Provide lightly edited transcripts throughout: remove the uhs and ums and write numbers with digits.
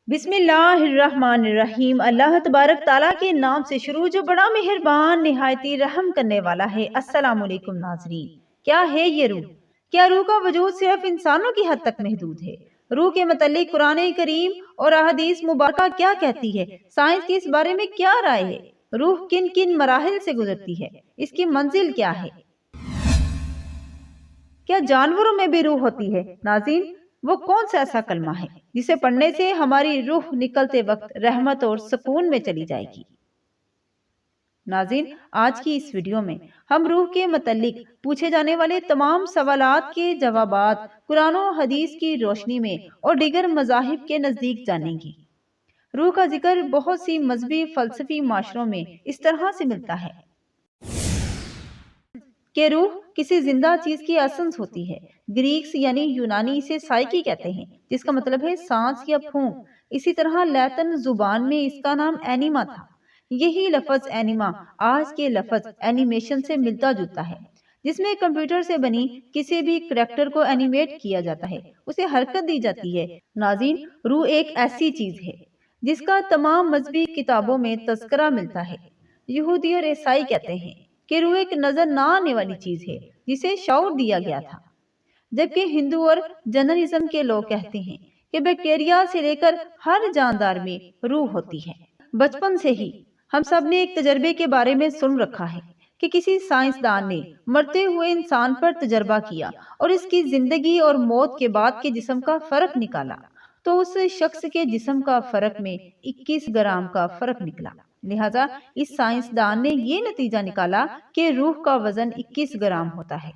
بسم اللہ الرحمن الرحیم۔ اللہ تبارک تعالیٰ کے نام سے شروع جو بڑا مہربان نہایتی رحم کرنے والا ہے۔ السلام علیکم ناظرین، کیا ہے یہ روح؟ کیا روح کا وجود صرف انسانوں کی حد تک محدود ہے؟ روح کے متعلق قرآن کریم اور احادیث مبارکہ کیا کہتی ہے؟ سائنس کی اس بارے میں کیا رائے ہے؟ روح کن کن مراحل سے گزرتی ہے؟ اس کی منزل کیا ہے؟ کیا جانوروں میں بھی روح ہوتی ہے؟ ناظرین، وہ کون سا ایسا کلمہ ہے جسے پڑھنے سے ہماری روح نکلتے وقت رحمت اور سکون میں چلی جائے گی؟ ناظرین، آج کی اس ویڈیو میں ہم روح کے متعلق پوچھے جانے والے تمام سوالات کے جوابات قرآن و حدیث کی روشنی میں اور دیگر مذاہب کے نزدیک جانیں گے۔ روح کا ذکر بہت سی مذہبی فلسفی معاشروں میں اس طرح سے ملتا ہے کہ روح کسی زندہ چیز کی ایسنس ہوتی ہے۔ گریکس یعنی یونانی اسے سائیکی کہتے ہیں، جس کا مطلب ہے سانس یا پھونک۔ اسی طرح لیٹن زبان میں اس کا نام اینیما تھا۔ یہی لفظ اینیما آج کے لفظ اینیمیشن سے ملتا جلتا ہے، جس میں کمپیوٹر سے بنی کسی بھی کریکٹر کو اینیمیٹ کیا جاتا ہے، اسے حرکت دی جاتی ہے۔ ناظرین، روح ایک ایسی چیز ہے جس کا تمام مذہبی کتابوں میں تذکرہ ملتا ہے۔ یہودی اور عیسائی کہتے ہیں کہ روح ایک نظر نہ آنے والی چیز ہے جسے شعور دیا گیا تھا، جبکہ ہندو اور جرنلزم کے لوگ کہتے ہیں کہ بیکٹیریا سے لے کر ہر جاندار میں روح ہوتی ہے۔ بچپن سے ہی ہم سب نے ایک تجربے کے بارے میں سن رکھا ہے کہ کسی سائنسدان نے مرتے ہوئے انسان پر تجربہ کیا اور اس کی زندگی اور موت کے بعد کے جسم کا فرق نکالا، تو اس شخص کے جسم کا فرق میں 21 گرام کا فرق نکلا۔ لہذا اس سائنسدان نے یہ نتیجہ نکالا کہ روح کا وزن 21 گرام ہوتا ہے۔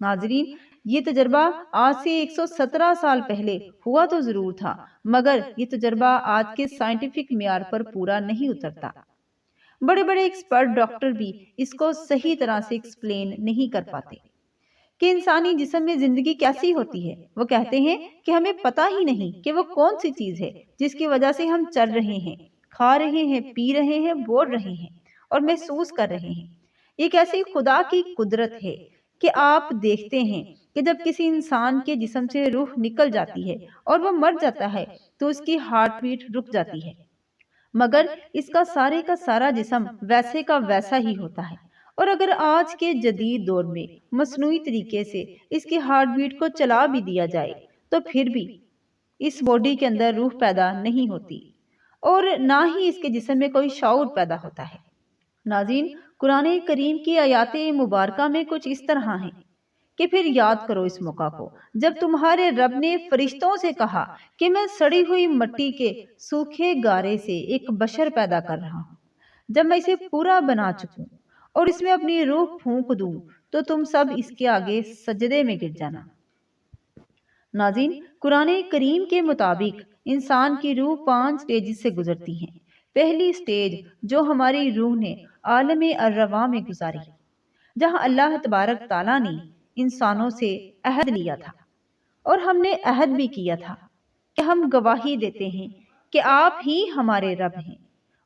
ناظرین، یہ تجربہ آج سے 117 سال پہلے ہوا تو ضرور تھا، مگر یہ تجربہ آج کے سائنٹیفک معیار پر پورا نہیں اترتا۔ بڑے بڑے ایکسپرٹ ڈاکٹر بھی اس کو صحیح طرح سے ایکسپلین نہیں کر پاتے کہ انسانی جسم میں زندگی کیسی ہوتی ہے۔ وہ کہتے ہیں کہ ہمیں پتہ ہی نہیں کہ وہ کون سی چیز ہے جس کی وجہ سے ہم چل رہے ہیں، کھا رہے ہیں، پی رہے ہیں، بول رہے ہیں اور محسوس کر رہے ہیں۔ یہ کیسی خدا کی قدرت ہے کہ آپ دیکھتے ہیں کہ جب کسی انسان کے جسم سے روح نکل جاتی ہے اور وہ مر جاتا ہے تو اس کی ہارٹ بیٹ رک جاتی ہے، مگر اس کا سارا جسم ویسے کا ویسا ہی ہوتا ہے۔ اور اگر آج کے جدید دور میں مصنوعی طریقے سے اس کی ہارٹ بیٹ کو چلا بھی دیا جائے تو پھر بھی اس باڈی کے اندر روح پیدا نہیں ہوتی اور نہ ہی اس کے جسم میں کوئی شعور پیدا ہوتا ہے۔ ناظرین، قرآن کریم کی آیات مبارکہ میں کچھ اس طرح ہیں کہ پھر یاد کرو اس موقع کو جب تمہارے رب نے فرشتوں سے کہا کہ میں سڑی ہوئی مٹی کے سوکھے گارے سے ایک بشر پیدا کر رہا ہوں۔ جب میں اسے پورا بنا چکوں اور اس میں اپنی روح پھونک دوں تو تم سب اس کے آگے سجدے میں گر جانا۔ ناظرین، قرآن کریم کے مطابق انسان کی روح 5 سٹیج سے گزرتی ہیں۔ پہلی سٹیج جو ہماری روح نے عالم الرواح میں گزاری، جہاں اللہ تبارک تعالیٰ نے انسانوں سے عہد لیا تھا اور ہم نے عہد بھی کیا تھا کہ ہم گواہی دیتے ہیں کہ آپ ہی ہمارے رب ہیں۔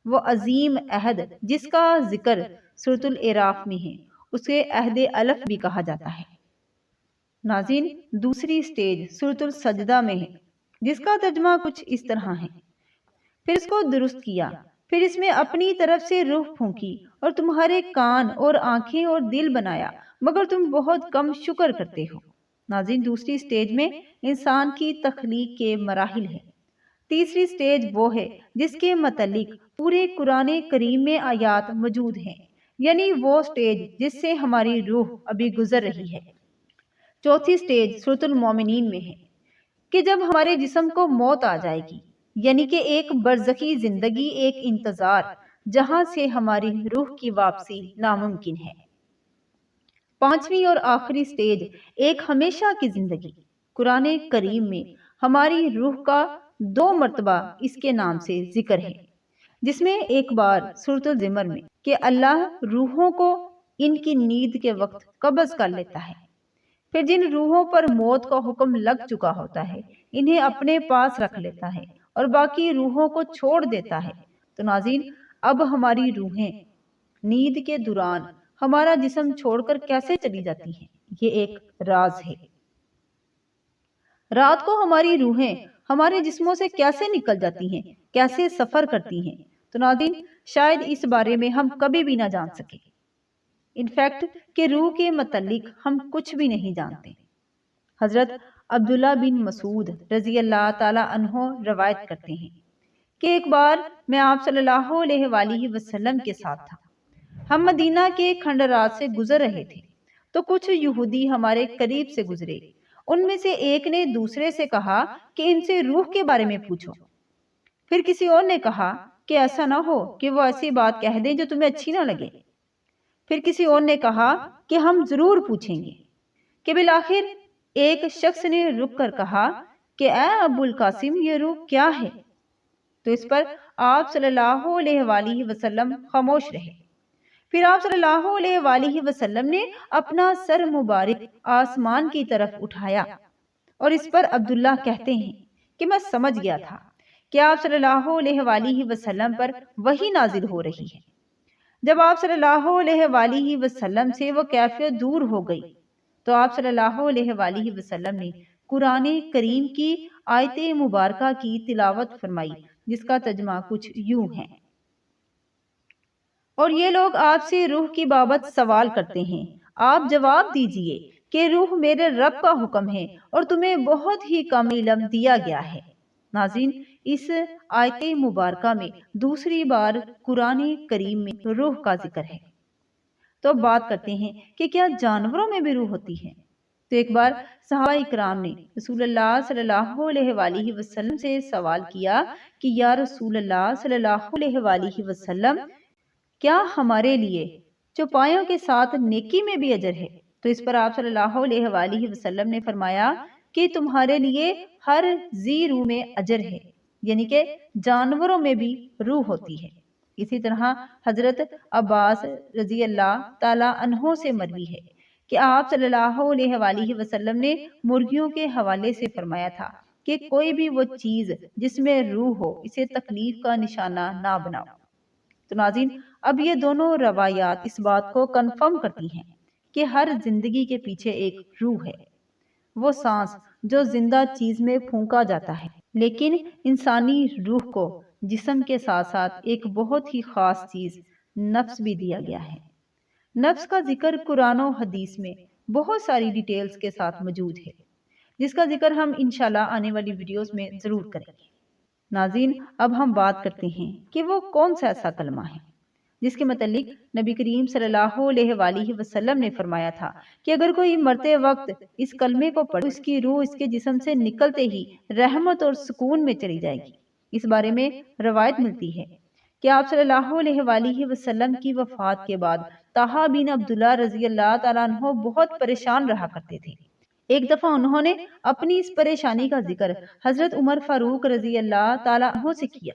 وہ عظیم عہد جس کا ذکر سورۃ الاعراف میں ہے، اسے عہد الف بھی کہا جاتا ہے۔ ناظرین، دوسری سٹیج سورۃ السجدہ میں ہے، جس کا ترجمہ کچھ اس طرح ہے: پھر اس کو درست کیا، پھر اس میں اپنی طرف سے روح پھونکی اور تمہارے کان اور آنکھیں اور دل بنایا، مگر تم بہت کم شکر کرتے ہو۔ ناظرین، دوسری سٹیج میں انسان کی تخلیق کے مراحل ہے۔ تیسری سٹیج وہ ہے جس کے متعلق پورے قرآن کریم میں آیات موجود ہیں، یعنی وہ سٹیج جس سے ہماری روح ابھی گزر رہی ہے۔ چوتھی سٹیج سورۃ المومنین میں ہے کہ جب ہمارے جسم کو موت آ جائے گی، یعنی کہ ایک برزخی زندگی، ایک انتظار جہاں سے ہماری روح کی واپسی ناممکن ہے۔ پانچویں اور آخری سٹیج ایک ہمیشہ کی زندگی۔ قرآن کریم میں ہماری روح کا 2 مرتبہ اس کے نام سے ذکر ہے، جس میں ایک بار سورۃ الزمر میں کہ اللہ روحوں کو ان کی نیند کے وقت قبض کر لیتا ہے، پھر جن روحوں پر موت کا حکم لگ چکا ہوتا ہے انہیں اپنے پاس رکھ لیتا ہے اور باقی روحوں کو چھوڑ دیتا ہے۔ تو ناظرین، اب ہماری روحیں نیند کے دوران ہمارا جسم چھوڑ کر کیسے چلی جاتی ہیں، یہ ایک راز ہے۔ رات کو ہماری روحیں ہمارے جسموں سے کیسے نکل جاتی ہیں، کیسے سفر کرتی ہیں؟ تو ناظرین، شاید اس بارے میں ہم کبھی بھی نہ جان سکے۔ انفیکٹ کہ روح کے متعلق ہم کچھ بھی نہیں جانتے۔ حضرت عبداللہ بن مسعود رضی اللہ تعالی عنہ روایت کرتے ہیں کہ ایک بار میں آپ صلی اللہ علیہ وآلہ وسلم کے ساتھ تھا۔ ہم مدینہ کے کھنڈرات سے گزر رہے تھے تو کچھ یہودی ہمارے قریب سے گزرے۔ ان میں سے ایک نے دوسرے سے کہا کہ ان سے روح کے بارے میں پوچھو۔ پھر کسی اور نے کہا کہ ایسا نہ ہو کہ وہ ایسی بات کہہ دیں جو تمہیں اچھی نہ لگے۔ پھر کسی اور نے کہا کہ ہم ضرور پوچھیں گے، کہ بالآخر ایک شخص نے رک کر کہا کہ اے ابو القاسم، یہ روح کیا ہے؟ تو اس پر آپ صلی اللہ علیہ وآلہ وسلم خاموش رہے۔ پھر آپ صلی اللہ علیہ وآلہ وسلم نے اپنا سر مبارک آسمان کی طرف اٹھایا، اور اس پر عبداللہ کہتے ہیں کہ میں سمجھ گیا تھا کہ آپ صلی اللہ علیہ وآلہ وسلم پر وحی نازل ہو رہی ہے۔ جب آپ صلی اللہ علیہ وآلہ وسلم سے وہ کیفیت دور ہو گئی تو آپ صلی اللہ علیہ وآلہ وسلم نے قرآن کریم کی آیت مبارکہ کی تلاوت فرمائی، جس کا ترجمہ کچھ یوں ہے: اور یہ لوگ آپ سے روح کی بابت سوال کرتے ہیں، آپ جواب دیجئے کہ روح میرے رب کا حکم ہے اور تمہیں بہت ہی کم علم دیا گیا ہے۔ ناظرین، اس آیت مبارکہ میں دوسری بار قرآن کریم میں روح کا ذکر ہے۔ تو اب بات کرتے ہیں کہ کیا جانوروں میں بھی روح ہوتی ہے؟ تو ایک بار صحابہ اکرام نے رسول اللہ صلی اللہ علیہ وآلہ وسلم سے سوال کیا کہ یا رسول اللہ صلی اللہ علیہ وآلہ وسلم، کیا ہمارے لیے چوپایوں کے ساتھ نیکی میں بھی اجر ہے؟ تو اس پر آپ صلی اللہ علیہ وآلہ وسلم نے فرمایا کہ تمہارے لیے ہر ذی روح میں اجر ہے، یعنی کہ جانوروں میں بھی روح ہوتی ہے۔ اسی طرح حضرت عباس رضی اللہ تعالی عنہ سے مروی ہے کہ آپ صلی اللہ علیہ وآلہ وسلم نے مرغیوں کے حوالے سے فرمایا تھا کہ کوئی بھی وہ چیز جس میں روح ہو اسے تکلیف کا نشانہ نہ بناؤ۔ تو ناظرین، اب یہ دونوں روایات اس بات کو کنفرم کرتی ہیں کہ ہر زندگی کے پیچھے ایک روح ہے، وہ سانس جو زندہ چیز میں پھونکا جاتا ہے۔ لیکن انسانی روح کو جسم کے ساتھ ساتھ ایک بہت ہی خاص چیز نفس بھی دیا گیا ہے۔ نفس کا ذکر قرآن و حدیث میں بہت ساری ڈیٹیلز کے ساتھ موجود ہے، جس کا ذکر ہم انشاءاللہ آنے والی ویڈیوز میں ضرور کریں گے۔ ناظرین، اب ہم بات کرتے ہیں کہ وہ کون سا ایسا کلمہ ہے جس کے متعلق نبی کریم صلی اللہ علیہ وآلہ وسلم نے فرمایا تھا کہ اگر کوئی مرتے وقت اس کلمے کو پڑھے اس کی روح اس کے جسم سے نکلتے ہی رحمت اور سکون میں چلی جائے گی۔ اس بارے میں روایت ملتی ہے کہ آپ صلی اللہ علیہ وآلہ وسلم کی وفات کے بعد طلحہ بن عبداللہ رضی اللہ تعالیٰ عنہ بہت پریشان رہا کرتے تھے۔ ایک دفعہ انہوں نے اپنی اس پریشانی کا ذکر حضرت عمر فاروق رضی اللہ تعالیٰ عنہ سے کیا۔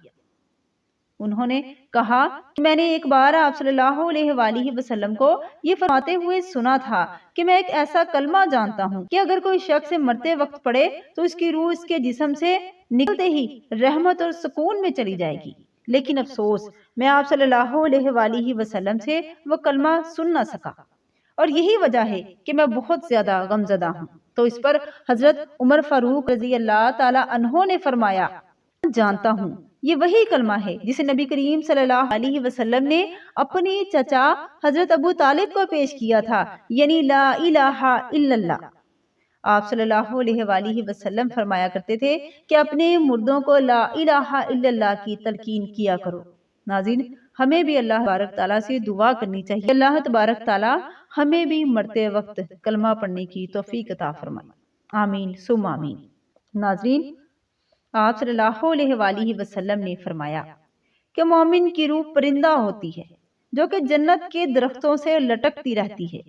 انہوں نے کہا کہ میں نے ایک بار آپ صلی اللہ علیہ وآلہ وسلم کو یہ فرماتے ہوئے سنا تھا کہ میں ایک ایسا کلمہ جانتا ہوں کہ اگر کوئی شخص مرتے وقت پڑھے تو اس کی روح اس کے جسم سے نکلتے ہی رحمت اور سکون میں چلی جائے گی، لیکن افسوس میں آپ صلی اللہ علیہ وآلہ وسلم سے وہ کلمہ سن نہ سکا، اور یہی وجہ ہے کہ میں بہت زیادہ غمزدہ ہوں۔ تو اس پر حضرت عمر فاروق رضی اللہ تعالی عنہ نے فرمایا، جانتا ہوں یہ وہی کلمہ ہے جسے نبی کریم صلی اللہ علیہ وسلم نے اپنی چچا حضرت ابو طالب کو پیش کیا تھا، یعنی لا الہ الا اللہ۔ آپ صلی اللہ علیہ وآلہ وسلم فرمایا کرتے تھے کہ اپنے مردوں کو لا الہ الا اللہ کی تلقین کیا کرو۔ ناظرین، ہمیں بھی اللہ تبارک تعالیٰ سے دعا کرنی چاہیے، اللہ تبارک تعالیٰ ہمیں بھی مرتے وقت کلمہ پڑھنے کی توفیق عطا فرمائے، آمین ثم آمین۔ ناظرین، آپ صلی اللہ علیہ وآلہ وسلم نے فرمایا کہ مومن کی روح پرندہ ہوتی ہے جو کہ جنت کے درختوں سے لٹکتی رہتی ہے،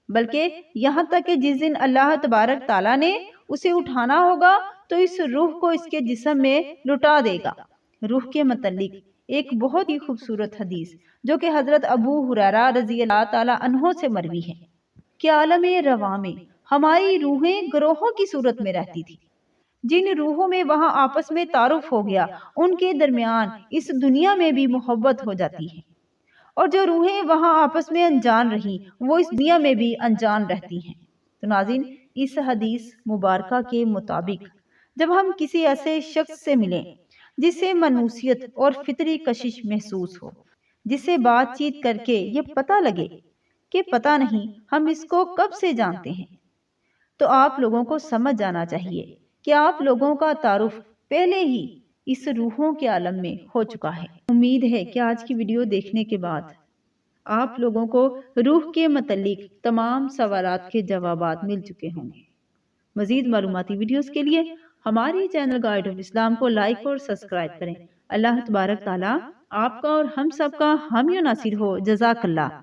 بلکہ یہاں تک کہ جس دن اللہ تبارک تعالیٰ نے اسے اٹھانا ہوگا تو اس روح کو اس کے جسم میں لٹا دے گا۔ روح کے متعلق ایک بہت ہی خوبصورت حدیث جو کہ حضرت ابو ہریرہ رضی اللہ تعالی عنہ سے مروی ہے کہ عالم رواں میں ہماری روحیں گروہوں کی صورت میں رہتی تھی۔ جن روحوں میں وہاں آپس میں تعارف ہو گیا ان کے درمیان اس دنیا میں بھی محبت ہو جاتی ہے، اور جو روحیں وہاں آپس میں انجان رہی وہ اس دنیا میں بھی انجان رہتی ہیں۔ تو ناظرین، اس حدیث مبارکہ کے مطابق جب ہم کسی ایسے شخص سے ملیں جسے منوسیت اور فطری کشش محسوس ہو، جس سے بات چیت کر کے یہ پتہ لگے کہ پتہ نہیں ہم اس کو کب سے جانتے ہیں، تو آپ لوگوں کو سمجھ جانا چاہیے کہ آپ لوگوں کا تعارف پہلے ہی اس روحوں کے عالم میں ہو چکا ہے۔ امید ہے کہ آج کی ویڈیو دیکھنے کے بعد آپ لوگوں کو روح کے متعلق تمام سوالات کے جوابات مل چکے ہوں گے۔ مزید معلوماتی ویڈیوز کے لیے ہماری چینل گائیڈ آف اسلام کو لائک اور سبسکرائب کریں۔ اللہ تبارک تعالیٰ آپ کا اور ہم سب کا حامی و ناصر ہو۔ جزاک اللہ۔